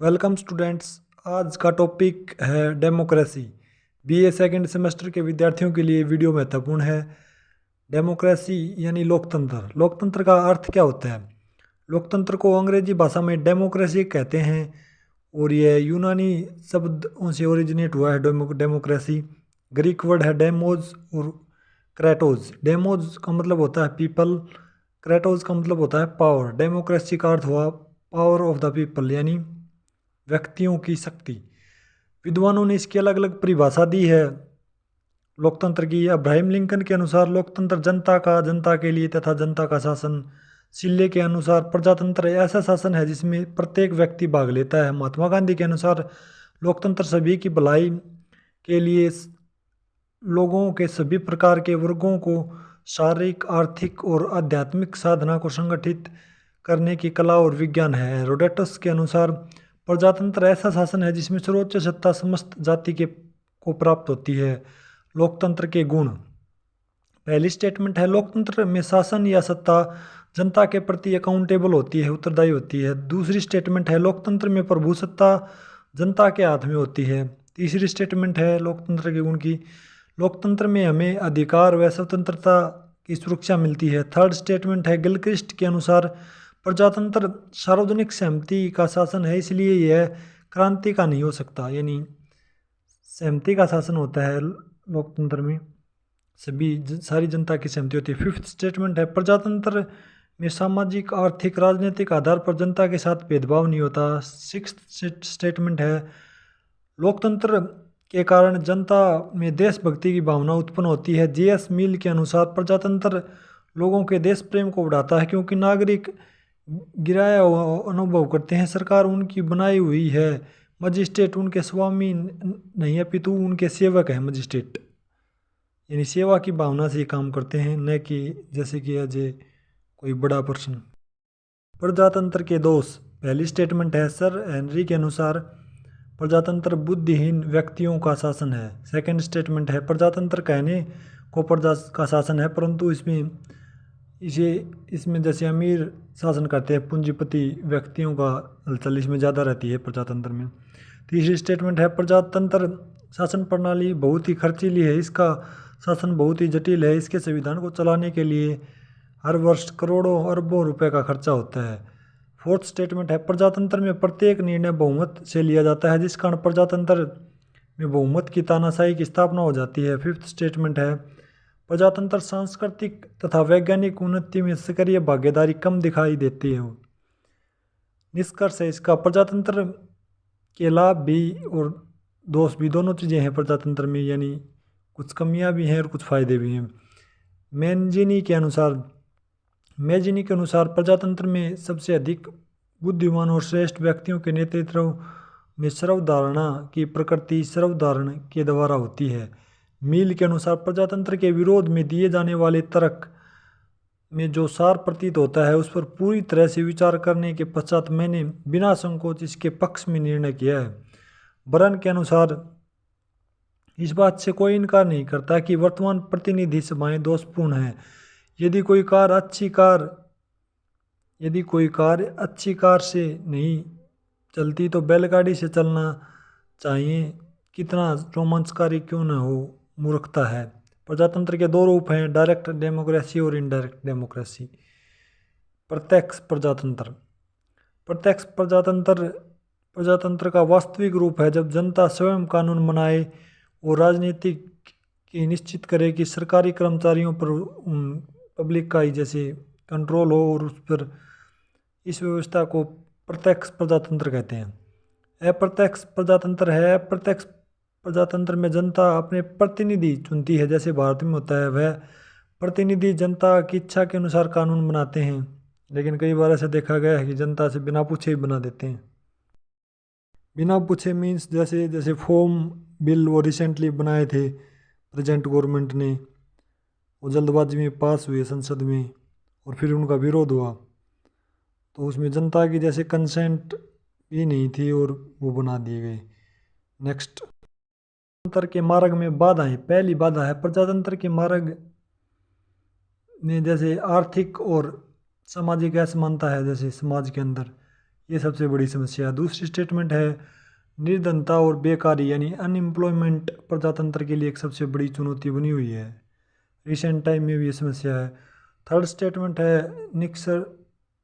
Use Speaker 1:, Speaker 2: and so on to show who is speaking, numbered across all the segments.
Speaker 1: Welcome students. आज का topic है डेमोक्रेसी। बीए सेकंड सेमेस्टर के विद्यार्थियों के लिए वीडियो महत्वपूर्ण है। डेमोक्रेसी यानी लोकतंत्र। लोकतंत्र का अर्थ क्या होता है? लोकतंत्र को अंग्रेजी भाषा में डेमोक्रेसी कहते हैं और यह यूनानी शब्द से ओरिजिनेट हुआ है। डेमोक्रेसी ग्रीक वर्ड है डेमोज और क्रेटोज। डेमोज का मतलब होता है पीपल, क्रेटोज का मतलब होता है पावर। डेमोक्रेसी का अर्थ हुआ पावर ऑफ द पीपल यानी व्यक्तियों की शक्ति। विद्वानों ने इसकी अलग अलग परिभाषा दी है लोकतंत्र की। अब्राहम लिंकन के अनुसार लोकतंत्र जनता का, जनता के लिए तथा जनता का शासन। सिल्ले के अनुसार प्रजातंत्र ऐसा शासन है जिसमें प्रत्येक व्यक्ति भाग लेता है। महात्मा गांधी के अनुसार लोकतंत्र सभी की भलाई के लिए लोगों के सभी प्रकार के वर्गों को शारीरिक, आर्थिक और आध्यात्मिक साधना को संगठित करने की कला और विज्ञान है। हेरोडोटस के अनुसार प्रजातंत्र ऐसा शासन है जिसमें सर्वोच्च सत्ता समस्त जाति के को प्राप्त होती है। लोकतंत्र के गुण। पहली स्टेटमेंट है लोकतंत्र में शासन या सत्ता जनता के प्रति अकाउंटेबल होती है, उत्तरदायी होती है। दूसरी स्टेटमेंट है लोकतंत्र में प्रभुसत्ता जनता के हाथ में होती है। तीसरी स्टेटमेंट है लोकतंत्र के गुण की, लोकतंत्र में हमें अधिकार व स्वतंत्रता की सुरक्षा मिलती है। थर्ड स्टेटमेंट है गिलक्रिस्ट के अनुसार प्रजातंत्र सार्वजनिक सहमति का शासन है, इसलिए यह क्रांति का नहीं हो सकता। यानी सहमति का शासन होता है लोकतंत्र में, सारी जनता की सहमति होती है। फिफ्थ स्टेटमेंट है प्रजातंत्र में सामाजिक, आर्थिक, राजनीतिक आधार पर जनता के साथ भेदभाव नहीं होता। सिक्स्थ स्टेटमेंट है लोकतंत्र के कारण जनता में देशभक्ति की भावना उत्पन्न होती है। जेएस मिल के अनुसार प्रजातंत्र लोगों के देश प्रेम को बढ़ाता है क्योंकि नागरिक गिराया हुआ अनुभव करते हैं। सरकार उनकी बनाई हुई है, मजिस्ट्रेट उनके स्वामी नहीं है अपितु उनके सेवक है। मजिस्ट्रेट यानी सेवा की भावना से काम करते हैं, न कि जैसे कि अजय कोई बड़ा पर्सन। प्रजातंत्र के दोष। पहली स्टेटमेंट है सर हेनरी के अनुसार प्रजातंत्र बुद्धिहीन व्यक्तियों का शासन है। सेकंड स्टेटमेंट है प्रजातंत्र कहने को प्रजा का शासन है परंतु इसमें जैसे अमीर शासन करते हैं, पूंजीपति व्यक्तियों का हलचल इसमें ज़्यादा रहती है प्रजातंत्र में। तीसरी स्टेटमेंट है प्रजातंत्र शासन प्रणाली बहुत ही खर्चीली है, इसका शासन बहुत ही जटिल है, इसके संविधान को चलाने के लिए हर वर्ष करोड़ों अरबों रुपए का खर्चा होता है। फोर्थ स्टेटमेंट है प्रजातंत्र में प्रत्येक निर्णय बहुमत से लिया जाता है जिस कारण प्रजातंत्र में बहुमत की तानाशाही की स्थापना हो जाती है। फिफ्थ स्टेटमेंट है प्रजातंत्र सांस्कृतिक तथा वैज्ञानिक उन्नति में सक्रिय भागीदारी कम दिखाई देती है। निष्कर्ष है इसका प्रजातंत्र के लाभ भी और दोष भी, दोनों चीज़ें हैं प्रजातंत्र में, यानी कुछ कमियां भी हैं और कुछ फायदे भी हैं। मैजिनी के अनुसार प्रजातंत्र में सबसे अधिक बुद्धिमान और श्रेष्ठ व्यक्तियों के नेतृत्व में सर्वधारणा की प्रकृति सर्वधारण के द्वारा होती है। मील के अनुसार प्रजातंत्र के विरोध में दिए जाने वाले तर्क में जो सार प्रतीत होता है उस पर पूरी तरह से विचार करने के पश्चात मैंने बिना संकोच इसके पक्ष में निर्णय किया है। बरन के अनुसार इस बात से कोई इनकार नहीं करता कि वर्तमान प्रतिनिधि सभाएं दोषपूर्ण हैं। यदि कोई कार अच्छी कार से नहीं चलती तो बैलगाड़ी से चलना चाहिए, कितना रोमांचकारी क्यों न हो, मूर्खता है। प्रजातंत्र के दो रूप हैं, डायरेक्ट डेमोक्रेसी और इनडायरेक्ट डेमोक्रेसी। प्रत्यक्ष प्रजातंत्र का वास्तविक रूप है जब जनता स्वयं कानून बनाए और राजनीति की निश्चित करे कि सरकारी कर्मचारियों पर पब्लिक का ही जैसे कंट्रोल हो और उस पर इस व्यवस्था को प्रत्यक्ष प्रजातंत्र कहते हैं। अप्रत्यक्ष प्रजातंत्र में जनता अपने प्रतिनिधि चुनती है, जैसे भारत में होता है। वह प्रतिनिधि जनता की इच्छा के अनुसार कानून बनाते हैं, लेकिन कई बार ऐसा देखा गया है कि जनता से बिना पूछे ही बना देते हैं। बिना पूछे मीन्स जैसे फॉर्म बिल वो रिसेंटली बनाए थे प्रेजेंट गवर्नमेंट ने, वो जल्दबाजी में पास हुए संसद में और फिर उनका विरोध हुआ, तो उसमें जनता की जैसे कंसेंट भी नहीं थी और वो बना दिए गए। नेक्स्ट, प्रजातंत्र के मार्ग में बाधाएं। पहली बाधा है प्रजातंत्र के मार्ग में जैसे आर्थिक और सामाजिक असमानता है, जैसे समाज के अंदर ये सबसे बड़ी समस्या है। दूसरी स्टेटमेंट है निर्धनता और बेकारी यानी अनएम्प्लॉयमेंट प्रजातंत्र के लिए एक सबसे बड़ी चुनौती बनी हुई है। रिसेंट टाइम में भी ये समस्या है। थर्ड स्टेटमेंट है निक्सर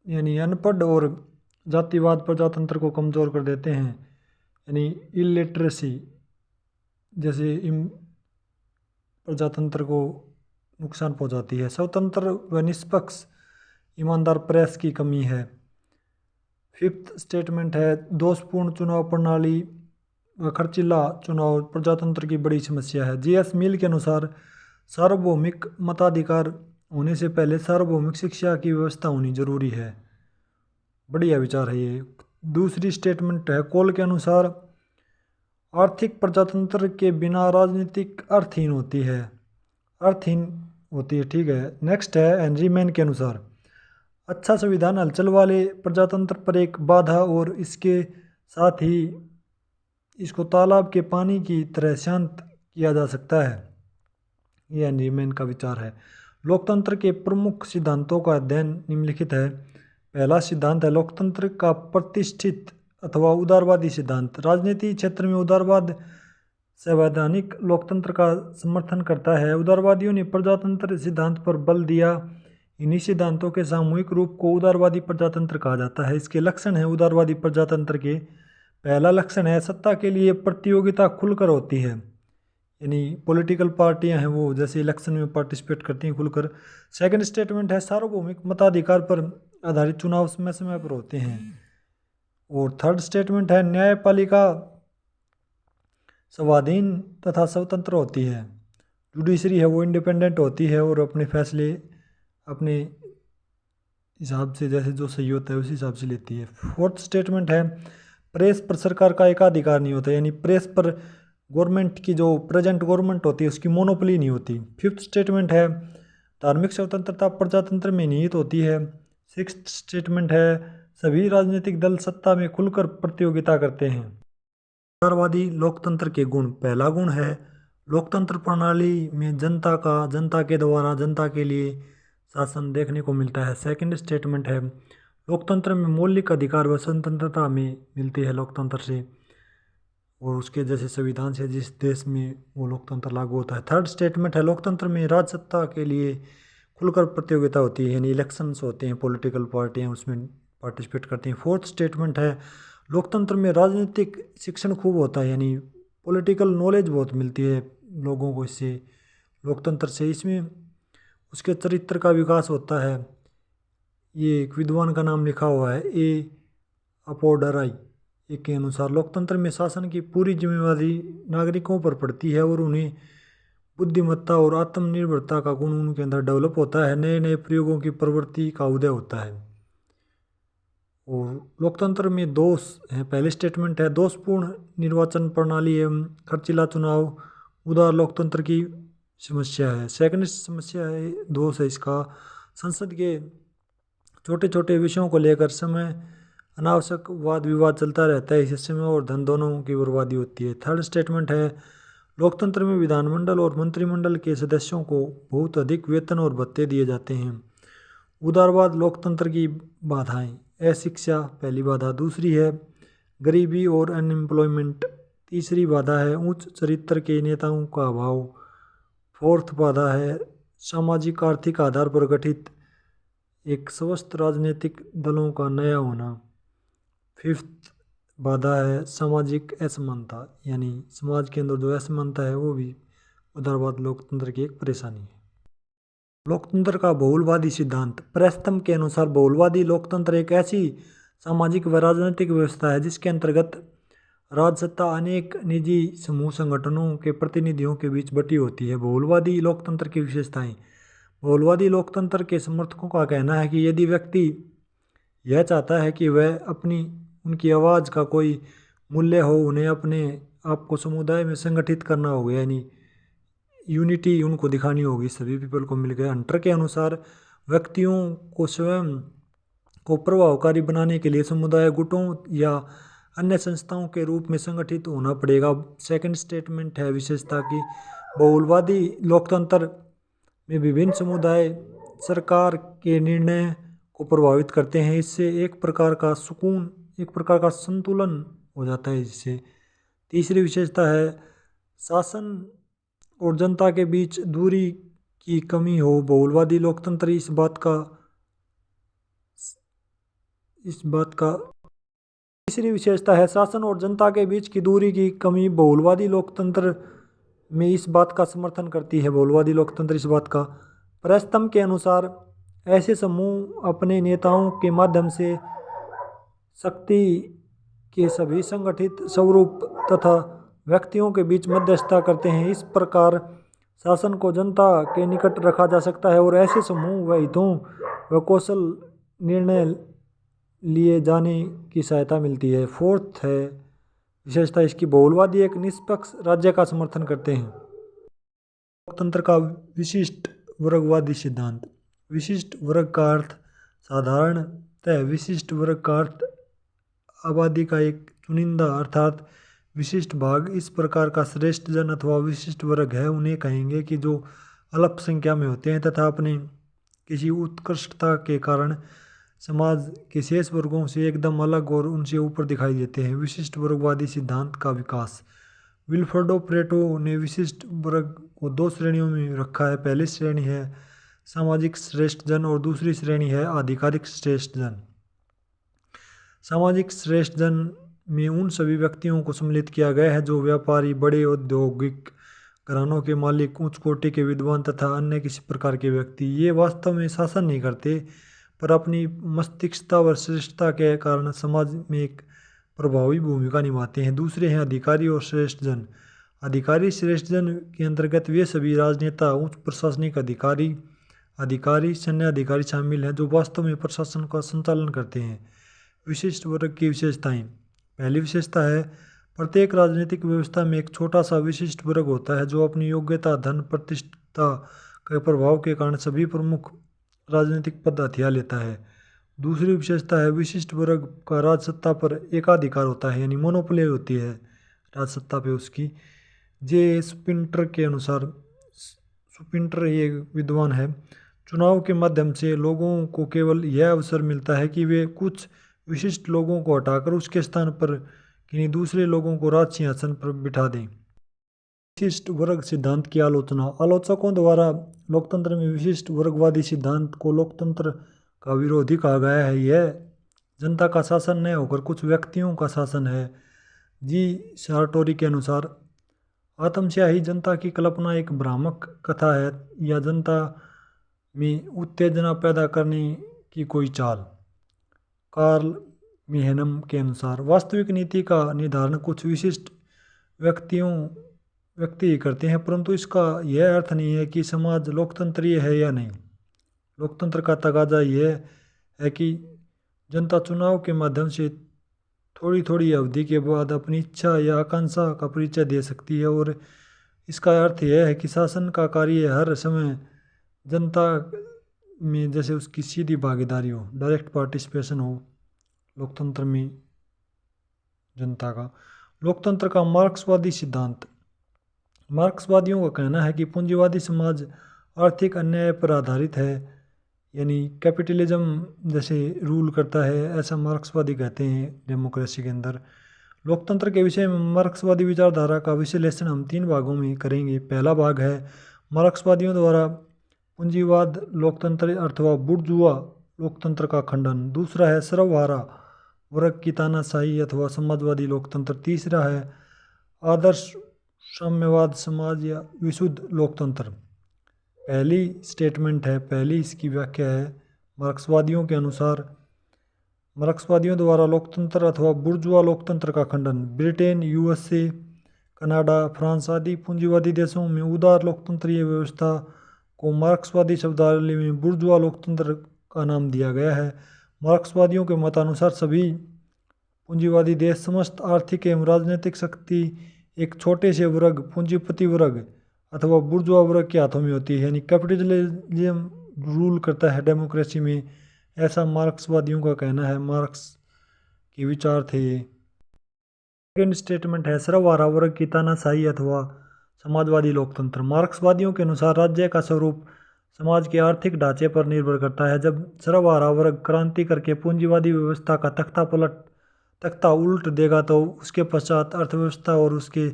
Speaker 1: यानी अनपढ़ और जातिवाद प्रजातंत्र को कमज़ोर कर देते हैं, यानी इलिटरेसी जैसे प्रजातंत्र को नुकसान पहुंचाती है। स्वतंत्र व निष्पक्ष ईमानदार प्रेस की कमी है। फिफ्थ स्टेटमेंट है दोषपूर्ण चुनाव प्रणाली व खर्चीला चुनाव प्रजातंत्र की बड़ी समस्या है। जीएस मिल के अनुसार सार्वभौमिक मताधिकार होने से पहले सार्वभौमिक शिक्षा की व्यवस्था होनी जरूरी है। बढ़िया विचार है ये। दूसरी स्टेटमेंट है कोल के अनुसार आर्थिक प्रजातंत्र के बिना राजनीतिक अर्थहीन होती है, ठीक है। नेक्स्ट है हेनरी मैन के अनुसार अच्छा संविधान हलचल वाले प्रजातंत्र पर एक बाधा और इसके साथ ही इसको तालाब के पानी की तरह शांत किया जा सकता है। ये हेनरी मैन का विचार है। लोकतंत्र के प्रमुख सिद्धांतों का अध्ययन निम्नलिखित है। पहला सिद्धांत है लोकतंत्र का प्रतिष्ठित अथवा उदारवादी सिद्धांत। राजनीति क्षेत्र में उदारवाद संवैधानिक लोकतंत्र का समर्थन करता है। उदारवादियों ने प्रजातंत्र सिद्धांत पर बल दिया। इन्हीं सिद्धांतों के सामूहिक रूप को उदारवादी प्रजातंत्र कहा जाता है। इसके लक्षण हैं उदारवादी प्रजातंत्र के। पहला लक्षण है सत्ता के लिए प्रतियोगिता खुलकर होती है, यानी पॉलिटिकल पार्टियां हैं वो जैसे इलेक्शन में पार्टिसिपेट करती हैं खुलकर। सेकंड स्टेटमेंट है सार्वभौमिक मताधिकार पर आधारित चुनाव समय समय पर होते हैं। और थर्ड स्टेटमेंट है न्यायपालिका स्वाधीन तथा स्वतंत्र होती है। जुडिशरी है वो इंडिपेंडेंट होती है और अपने फैसले अपने हिसाब से जैसे जो सही होता है उसी हिसाब से लेती है। फोर्थ स्टेटमेंट है प्रेस पर सरकार का एकाधिकार नहीं होता, यानी प्रेस पर गवर्नमेंट की जो प्रेजेंट गवर्नमेंट होती है उसकी मोनोपोली नहीं होती। फिफ्थ स्टेटमेंट है धार्मिक स्वतंत्रता प्रजातंत्र में निहित होती है। सिक्स्थ स्टेटमेंट है सभी राजनीतिक दल सत्ता में खुलकर प्रतियोगिता करते हैं। उदारवादी लोकतंत्र के गुण। पहला गुण है लोकतंत्र प्रणाली में जनता के द्वारा जनता के लिए शासन देखने को मिलता है। सेकंड स्टेटमेंट है लोकतंत्र में मौलिक अधिकार व स्वतंत्रता में मिलती है लोकतंत्र से और उसके जैसे संविधान से जिस देश में वो लोकतंत्र लागू होता है। थर्ड स्टेटमेंट है लोकतंत्र में राजसत्ता के लिए खुलकर प्रतियोगिता होती है, यानी इलेक्शंस होते हैं, पॉलिटिकल पार्टियां उसमें पार्टिसिपेट करती हैं। फोर्थ स्टेटमेंट है लोकतंत्र में राजनीतिक शिक्षण खूब होता है, यानी पॉलिटिकल नॉलेज बहुत मिलती है लोगों को इससे लोकतंत्र से। इसमें उसके चरित्र का विकास होता है। ये एक विद्वान का नाम लिखा हुआ है अपोडराई के अनुसार लोकतंत्र में शासन की पूरी जिम्मेवारी नागरिकों पर पड़ती है और उन्हें बुद्धिमत्ता और आत्मनिर्भरता का गुण उनके अंदर डेवलप होता है। नए नए प्रयोगों की प्रवृत्ति का उदय होता है। और लोकतंत्र में दोष है। पहले स्टेटमेंट है दोषपूर्ण निर्वाचन प्रणाली एवं खर्चीला चुनाव उदार लोकतंत्र की समस्या है। सेकंड समस्या है दोष है इसका संसद के छोटे छोटे विषयों को लेकर समय अनावश्यक वाद विवाद चलता रहता है। इससे समय और धन दोनों की बर्बादी होती है। थर्ड स्टेटमेंट है लोकतंत्र में विधानमंडल और मंत्रिमंडल के सदस्यों को बहुत अधिक वेतन और भत्ते दिए जाते हैं। उदारवाद लोकतंत्र की बाधाएं। अशिक्षा पहली बाधा। दूसरी है गरीबी और अनएम्प्लॉयमेंट। तीसरी बाधा है उच्च चरित्र के नेताओं का अभाव। फोर्थ बाधा है सामाजिक आर्थिक आधार पर गठित एक स्वस्थ राजनीतिक दलों का नया होना। फिफ्थ बाधा है सामाजिक असमानता, यानी समाज के अंदर जो असमानता है वो भी उदारवाद लोकतंत्र की एक परेशानी है। लोकतंत्र का बहुलवादी सिद्धांत। प्रेस्तम के अनुसार बहुलवादी लोकतंत्र एक ऐसी सामाजिक व राजनीतिक व्यवस्था है जिसके अंतर्गत राजसत्ता अनेक निजी समूह संगठनों के प्रतिनिधियों के बीच बटी होती है। बहुलवादी लोकतंत्र की विशेषताएं। बहुलवादी लोकतंत्र के समर्थकों का कहना है कि यदि व्यक्ति यह चाहता है कि वह उनकी आवाज़ का कोई मूल्य हो, उन्हें अपने आप को समुदाय में संगठित करना होगा, यानी यूनिटी उनको दिखानी होगी सभी पीपल को मिलकर। हंटर के अनुसार व्यक्तियों को स्वयं को प्रभावकारी बनाने के लिए समुदाय गुटों या अन्य संस्थाओं के रूप में संगठित होना पड़ेगा। सेकंड स्टेटमेंट है विशेषता की बहुलवादी लोकतंत्र में विभिन्न समुदाय सरकार के निर्णय को प्रभावित करते हैं। इससे एक प्रकार का सुकून एक प्रकार का संतुलन हो जाता है इससे। तीसरी विशेषता है शासन और जनता के बीच दूरी की कमी हो। बहुलवादी लोकतंत्र इस बात का तीसरी विशेषता है शासन और जनता के बीच की दूरी की कमी बहुलवादी लोकतंत्र में इस बात का समर्थन करती है। बहुलवादी लोकतंत्र इस बात का प्रस्तम के अनुसार ऐसे समूह अपने नेताओं के माध्यम से शक्ति के सभी संगठित स्वरूप तथा व्यक्तियों के बीच मध्यस्थता करते हैं। इस प्रकार शासन को जनता के निकट रखा जा सकता है और ऐसे समूह व हितों व कौशल निर्णय लिए जाने की सहायता मिलती है। फोर्थ है विशेषता इसकी बहुलवादी एक निष्पक्ष राज्य का समर्थन करते हैं। लोकतंत्र का विशिष्ट वर्गवादी सिद्धांत। विशिष्ट वर्ग का अर्थ साधारणतः विशिष्ट वर्ग का अर्थ आबादी का एक चुनिंदा अर्थात विशिष्ट भाग। इस प्रकार का श्रेष्ठ जन अथवा विशिष्ट वर्ग है उन्हें कहेंगे कि जो अल्प संख्या में होते हैं तथा अपने किसी उत्कृष्टता के कारण समाज के शेष वर्गों से एकदम अलग और उनसे ऊपर दिखाई देते हैं। विशिष्ट वर्गवादी सिद्धांत का विकास। विल्फ्रेडो प्रेटो ने विशिष्ट वर्ग को दो श्रेणियों में रखा है। पहली श्रेणी है सामाजिक श्रेष्ठ जन और दूसरी श्रेणी है आधिकारिक श्रेष्ठ जन। सामाजिक श्रेष्ठ जन में उन सभी व्यक्तियों को सम्मिलित किया गया है जो व्यापारी, बड़े औद्योगिक घरानों के मालिक, उच्च कोटि के विद्वान तथा अन्य किसी प्रकार के व्यक्ति। ये वास्तव में शासन नहीं करते पर अपनी मस्तिष्कता व श्रेष्ठता के कारण समाज में एक प्रभावी भूमिका निभाते हैं। दूसरे हैं अधिकारी और श्रेष्ठ जन। अधिकारी श्रेष्ठ जन के अंतर्गत वे सभी राजनेता, उच्च प्रशासनिक अधिकारी, सैन्य अधिकारी शामिल हैं जो वास्तव में प्रशासन का संचालन करते हैं। विशिष्ट वर्ग की विशेषताएं। पहली विशेषता है प्रत्येक राजनीतिक व्यवस्था में एक छोटा सा विशिष्ट वर्ग होता है जो अपनी योग्यता, धन, प्रतिष्ठा के प्रभाव के कारण सभी प्रमुख राजनीतिक पद हथिया लेता है। दूसरी विशेषता है विशिष्ट वर्ग का राजसत्ता पर एकाधिकार होता है यानी मोनोपोली होती है राजसत्ता पे उसकी। जे स्पिंटर के अनुसार, स्पिंटर ये विद्वान है, चुनाव के माध्यम से लोगों को केवल यह अवसर मिलता है कि वे कुछ विशिष्ट लोगों को हटाकर उसके स्थान पर किन्हीं दूसरे लोगों को राज सिंहासन पर बिठा दें। विशिष्ट वर्ग सिद्धांत की आलोचना। आलोचकों द्वारा लोकतंत्र में विशिष्ट वर्गवादी सिद्धांत को लोकतंत्र का विरोधी कहा गया है। यह जनता का शासन न होकर कुछ व्यक्तियों का शासन है। जी सार्टोरी के अनुसार आत्मशाही जनता की कल्पना एक भ्रामक कथा है या जनता में उत्तेजना पैदा करने की कोई चाल। कार्ल मिहेनम के अनुसार वास्तविक नीति का निर्धारण कुछ विशिष्ट व्यक्ति ही करते हैं परंतु इसका यह अर्थ नहीं है कि समाज लोकतंत्रीय है या नहीं। लोकतंत्र का तकाजा यह है कि जनता चुनाव के माध्यम से थोड़ी थोड़ी अवधि के बाद अपनी इच्छा या आकांक्षा का परिचय दे सकती है और इसका अर्थ यह है कि शासन का कार्य हर समय जनता में जैसे उसकी सीधी भागीदारी हो, डायरेक्ट पार्टिसिपेशन हो लोकतंत्र में जनता का। लोकतंत्र का मार्क्सवादी सिद्धांत। मार्क्सवादियों का कहना है कि पूंजीवादी समाज आर्थिक अन्याय पर आधारित है यानी कैपिटलिज्म जैसे रूल करता है, ऐसा मार्क्सवादी कहते हैं डेमोक्रेसी के अंदर। लोकतंत्र के विषय में मार्क्सवादी विचारधारा का विश्लेषण हम 3 भागों में करेंगे। पहला भाग है मार्क्सवादियों द्वारा पूंजीवाद लोकतंत्र अथवा बुर्जुआ लोकतंत्र का खंडन। दूसरा है सर्वहारा वर्ग की तानाशाही अथवा समाजवादी लोकतंत्र। तीसरा है आदर्श साम्यवाद समाज या विशुद्ध लोकतंत्र। पहली स्टेटमेंट है, पहली इसकी व्याख्या है मार्क्सवादियों के अनुसार मार्क्सवादियों द्वारा लोकतंत्र अथवा बुर्जुआ लोकतंत्र का खंडन। ब्रिटेन, यूएसए, कनाडा, फ्रांस आदि पूंजीवादी देशों में उदार लोकतंत्रीय व्यवस्था को मार्क्सवादी शब्दावली में बुर्जुआ लोकतंत्र का नाम दिया गया है। मार्क्सवादियों के मतानुसार सभी पूंजीवादी देश समस्त आर्थिक एवं राजनीतिक शक्ति एक छोटे से वर्ग पूंजीपति वर्ग अथवा बुर्जुआ वर्ग के हाथों में होती है यानी कैपिटलिज्म रूल करता है डेमोक्रेसी में, ऐसा मार्क्सवादियों का कहना है। मार्क्स के विचार थे ये। सेकेंड स्टेटमेंट है सर्वहारा वर्ग की तानाशाही अथवा समाजवादी लोकतंत्र। मार्क्सवादियों के अनुसार राज्य का स्वरूप समाज के आर्थिक ढांचे पर निर्भर करता है। जब सर्वहारा वर्ग क्रांति करके पूंजीवादी व्यवस्था का तख्ता पलट तख्ता उल्ट देगा तो उसके पश्चात अर्थव्यवस्था और उसके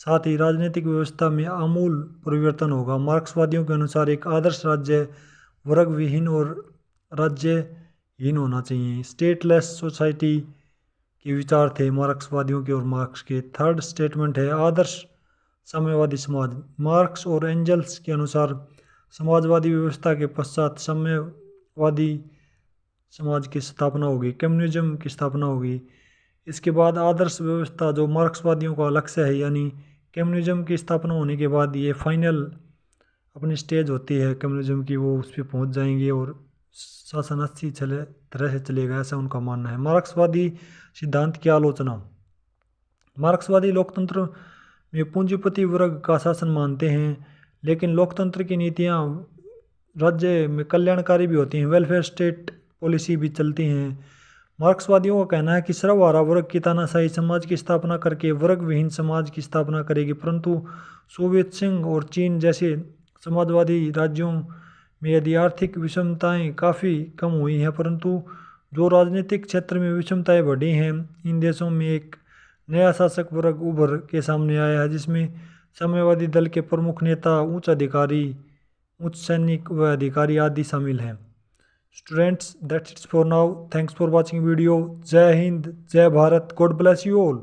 Speaker 1: साथ ही राजनीतिक व्यवस्था में आमूल परिवर्तन होगा। मार्क्सवादियों के अनुसार एक आदर्श राज्य वर्ग विहीन और राज्यहीन होना चाहिए। स्टेटलेस सोसाइटी के विचार थे मार्क्सवादियों के और मार्क्स के। थर्ड स्टेटमेंट है आदर्श साम्यवादी समाज। मार्क्स और एंजल्स के अनुसार समाजवादी व्यवस्था के पश्चात साम्यवादी समाज की स्थापना होगी, कम्युनिज्म की स्थापना होगी। इसके बाद आदर्श व्यवस्था जो मार्क्सवादियों का लक्ष्य है यानी कम्युनिज्म की स्थापना होने के बाद ये फाइनल अपनी स्टेज होती है कम्युनिज्म की, वो उस पर पहुँच जाएंगे और शासन अच्छी तरह से चलेगा, ऐसा उनका मानना है। मार्क्सवादी सिद्धांत की आलोचना। मार्क्सवादी लोकतंत्र में पूंजीपति वर्ग का शासन मानते हैं, लेकिन लोकतंत्र की नीतियाँ राज्य में कल्याणकारी भी होती हैं, वेलफेयर स्टेट पॉलिसी भी चलती हैं। मार्क्सवादियों का कहना है कि सर्वहारा वर्ग की तानाशाही समाज की स्थापना करके वर्ग विहीन समाज की स्थापना करेगी, परंतु सोवियत संघ और चीन जैसे समाजवादी राज्यों में यदि आर्थिक विषमताएं काफ़ी कम हुई हैं, परंतु जो राजनीतिक क्षेत्र में विषमताएं बढ़ी हैं, इन देशों में एक नया शासक वर्ग उभर के सामने आया है, जिसमें साम्यवादी दल के प्रमुख नेता, उच्च सैनिक व अधिकारी आदि शामिल हैं। Students, that's it's for now. Thanks for watching video. जय हिंद, जय Bharat, God bless you all.